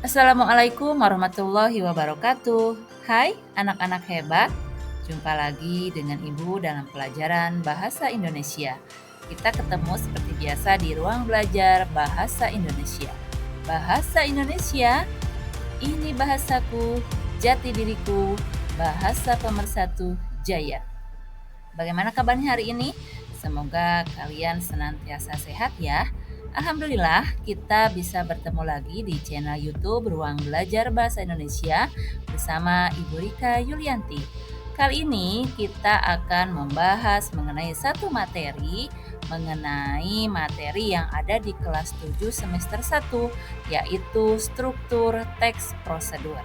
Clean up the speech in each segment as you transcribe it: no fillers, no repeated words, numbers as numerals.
Assalamualaikum warahmatullahi wabarakatuh. Hai anak-anak hebat, jumpa lagi dengan Ibu dalam pelajaran Bahasa Indonesia. Kita ketemu seperti biasa di ruang belajar Bahasa Indonesia. Bahasa Indonesia, ini bahasaku, jati diriku, bahasa pemersatu jaya. Bagaimana kabarnya hari ini? Semoga kalian senantiasa sehat ya. Alhamdulillah, kita bisa bertemu lagi di channel YouTube Ruang Belajar Bahasa Indonesia bersama Ibu Rika Yulianti. Kali ini kita akan membahas mengenai satu materi yang ada di kelas 7 semester 1, yaitu struktur teks prosedur.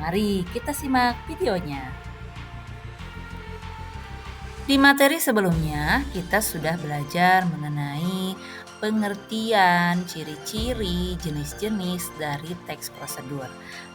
Mari kita simak videonya. Di materi sebelumnya, kita sudah belajar mengenai pengertian, ciri-ciri, jenis-jenis dari teks prosedur.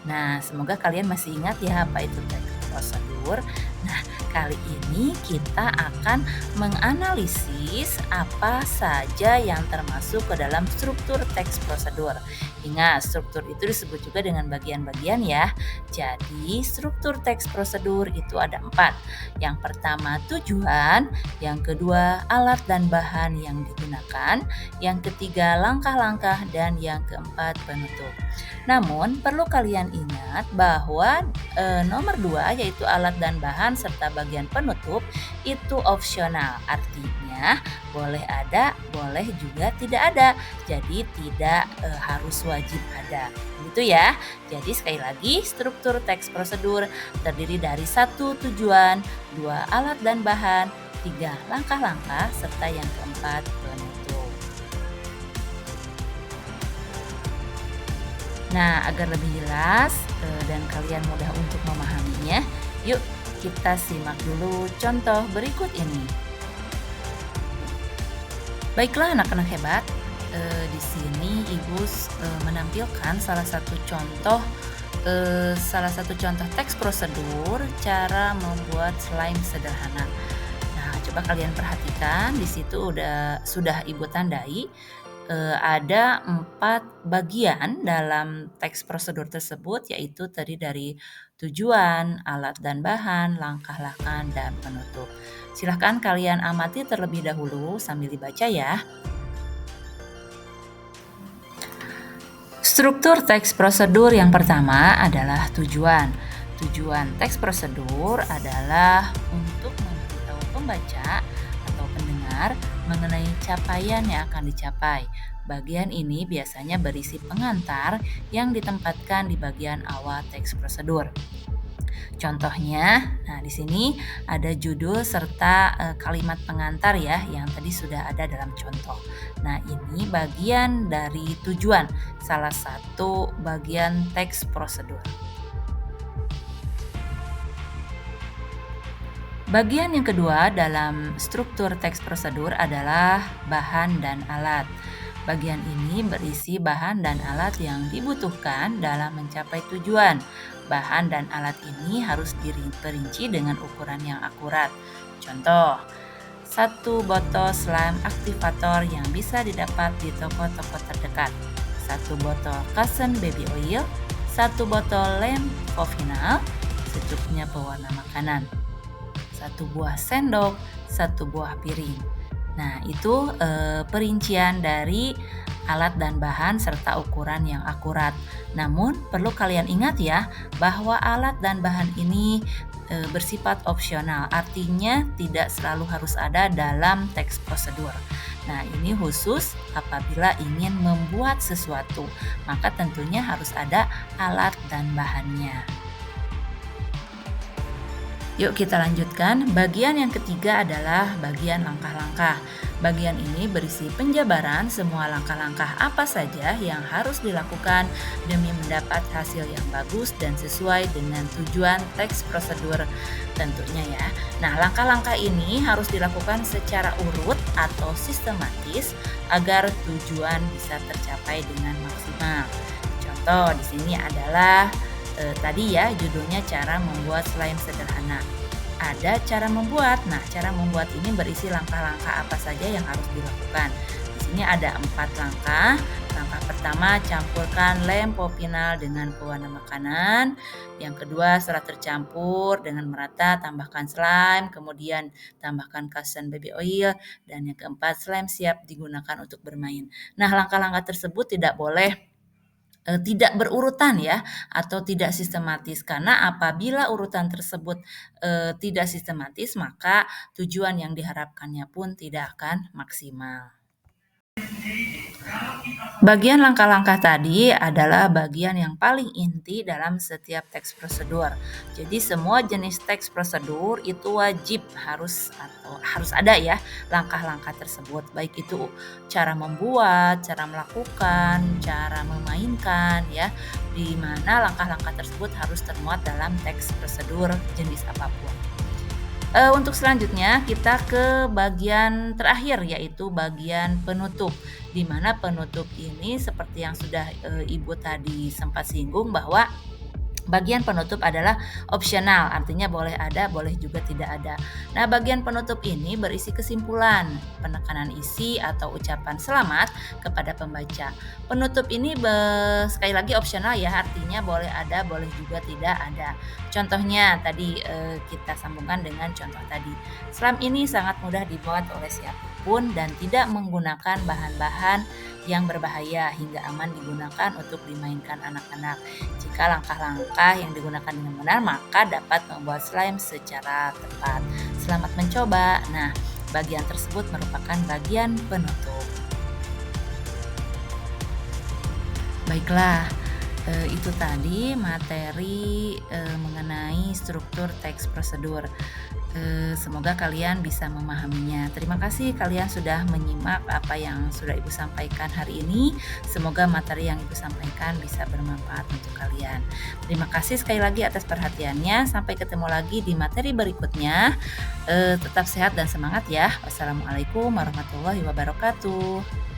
Nah, semoga kalian masih ingat ya apa itu teks prosedur. Nah, kali ini kita akan menganalisis apa saja yang termasuk ke dalam struktur teks prosedur. Ingat, struktur itu disebut juga dengan bagian-bagian ya. Jadi, struktur teks prosedur itu ada 4. Yang pertama tujuan, yang kedua alat dan bahan yang digunakan, yang ketiga langkah-langkah, dan yang keempat penutup. Namun perlu kalian ingat bahwa nomor 2 yaitu alat dan bahan serta bagian penutup itu opsional. Artinya boleh ada, boleh juga tidak ada. Jadi tidak harus wajib ada. Gitu ya. Jadi sekali lagi struktur teks prosedur terdiri dari 1 tujuan, 2 alat dan bahan, 3 langkah-langkah, serta yang keempat penutup. Nah, agar lebih jelas dan kalian mudah untuk memahaminya, yuk kita simak dulu contoh berikut ini. Baiklah anak-anak hebat, di sini Ibu menampilkan salah satu contoh teks prosedur cara membuat slime sederhana. Nah, coba kalian perhatikan di situ sudah Ibu tandai ada 4 bagian dalam teks prosedur tersebut, yaitu terdiri dari tujuan, alat dan bahan, langkah-langkah, dan penutup. Silahkan kalian amati terlebih dahulu sambil dibaca ya. Struktur teks prosedur yang pertama adalah tujuan. Tujuan teks prosedur adalah untuk memberitahu pembaca atau pendengar mengenai capaian yang akan dicapai. Bagian ini biasanya berisi pengantar yang ditempatkan di bagian awal teks prosedur. Contohnya, nah di sini ada judul serta kalimat pengantar ya yang tadi sudah ada dalam contoh. Nah, ini bagian dari tujuan, salah satu bagian teks prosedur. Bagian yang kedua dalam struktur teks prosedur adalah bahan dan alat. Bagian ini berisi bahan dan alat yang dibutuhkan dalam mencapai tujuan. Bahan dan alat ini harus diperinci dengan ukuran yang akurat. Contoh, 1 botol slime aktivator yang bisa didapat di toko-toko terdekat. 1 botol Cushion baby oil, 1 botol lem Fovinal, secukupnya pewarna makanan. 1 buah sendok, 1 buah piring. Nah, itu perincian dari alat dan bahan serta ukuran yang akurat. Namun, perlu kalian ingat ya, bahwa alat dan bahan ini bersifat opsional, artinya tidak selalu harus ada dalam teks prosedur. Nah, ini khusus apabila ingin membuat sesuatu, maka tentunya harus ada alat dan bahannya. Yuk kita lanjutkan. Bagian yang ketiga adalah bagian langkah-langkah. Bagian ini berisi penjabaran semua langkah-langkah apa saja yang harus dilakukan demi mendapat hasil yang bagus dan sesuai dengan tujuan teks prosedur tentunya ya. Nah, langkah-langkah ini harus dilakukan secara urut atau sistematis agar tujuan bisa tercapai dengan maksimal. Contoh di sini adalah tadi ya judulnya cara membuat slime sederhana. Ada cara membuat. Nah, cara membuat ini berisi langkah-langkah apa saja yang harus dilakukan. Di sini ada 4 langkah. Langkah pertama, campurkan lem popinal dengan pewarna makanan. Yang kedua, setelah tercampur dengan merata, tambahkan slime, kemudian tambahkan cushion baby oil, dan yang keempat, slime siap digunakan untuk bermain. Nah, langkah-langkah tersebut tidak berurutan ya, atau tidak sistematis, karena apabila urutan tersebut tidak sistematis, maka tujuan yang diharapkannya pun tidak akan maksimal. Bagian langkah-langkah tadi adalah bagian yang paling inti dalam setiap teks prosedur. Jadi semua jenis teks prosedur itu wajib harus ada ya langkah-langkah tersebut. Baik itu cara membuat, cara melakukan, cara memainkan ya. Di mana langkah-langkah tersebut harus termuat dalam teks prosedur jenis apapun. Untuk selanjutnya kita ke bagian terakhir yaitu bagian penutup. Di mana penutup ini seperti yang sudah Ibu tadi sempat singgung bahwa bagian penutup adalah opsional, artinya boleh ada, boleh juga tidak ada. Nah, bagian penutup ini berisi kesimpulan, penekanan isi atau ucapan selamat kepada pembaca. Penutup ini sekali lagi opsional ya, artinya boleh ada, boleh juga tidak ada. Contohnya tadi kita sambungkan dengan contoh tadi. Slime ini sangat mudah dibuat oleh siapapun dan tidak menggunakan bahan-bahan yang berbahaya hingga aman digunakan untuk dimainkan anak-anak. Jika langkah-langkah yang digunakan dengan benar, maka dapat membuat slime secara tepat. Selamat mencoba. Nah, bagian tersebut merupakan bagian penutup. Baiklah, itu tadi materi mengenai struktur teks prosedur. Semoga kalian bisa memahaminya. Terima kasih kalian sudah menyimak apa yang sudah Ibu sampaikan hari ini. Semoga materi yang Ibu sampaikan bisa bermanfaat untuk kalian. Terima kasih sekali lagi atas perhatiannya. Sampai ketemu lagi di materi berikutnya. Tetap sehat dan semangat ya. Wassalamualaikum warahmatullahi wabarakatuh.